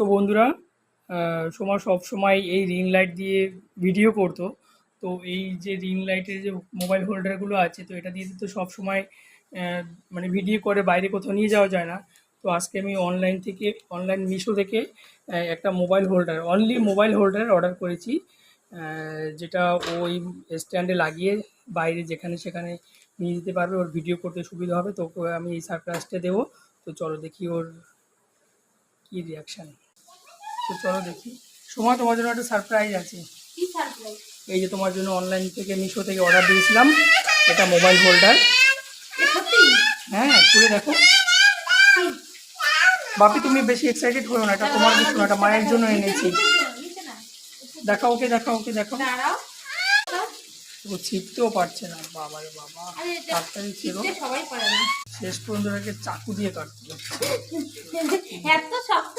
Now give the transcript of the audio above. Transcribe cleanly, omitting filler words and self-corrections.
তো বন্ধুরা, সোমা সবসময় এই রিং লাইট দিয়ে ভিডিও করতো। তো এই যে রিং লাইটের যে মোবাইল হোল্ডারগুলো আছে, তো এটা দিয়ে তো সবসময় মানে ভিডিও করে বাইরে কোথাও নিয়ে যাওয়া যায় না। তো আজকে আমি অনলাইন মিশো থেকে একটা mobile holder, only mobile holder order করেছি, যেটা ওই স্ট্যান্ডে লাগিয়ে বাইরে যেখানে সেখানে নিয়ে যেতে পারবে, ওর ভিডিও করতে সুবিধা হবে। তো ওকে আমি এই সারপ্রাইজটা দেবো। তো চলো দেখি ওর কী রিয়াকশান। তো চলো দেখি। সময় তোমার জন্য একটা সারপ্রাইজ আছে। কি সারপ্রাইজ? এই যে তোমার জন্য অনলাইন থেকে মিশো থেকে অর্ডার দিয়েছিলাম, এটা মোবাইল হোল্ডার। সত্যি? হ্যাঁ, খুলে দেখো। বাপি তুমি বেশি এক্সাইটেড করো না, এটা তোমার কিছু না, এটা মায়ের জন্য এনেছি। দেখাও ওকে, দেখাও ওকে, দেখো। দাঁড়াও। ও ছিপতেও পারছে না, বাবা রে বাবা। তাড়াতাড়ি ছিল, সবাই পারে না। শেষ পর্যন্ত এটাকে চাকু দিয়ে কাটতে হচ্ছে। এত শক্ত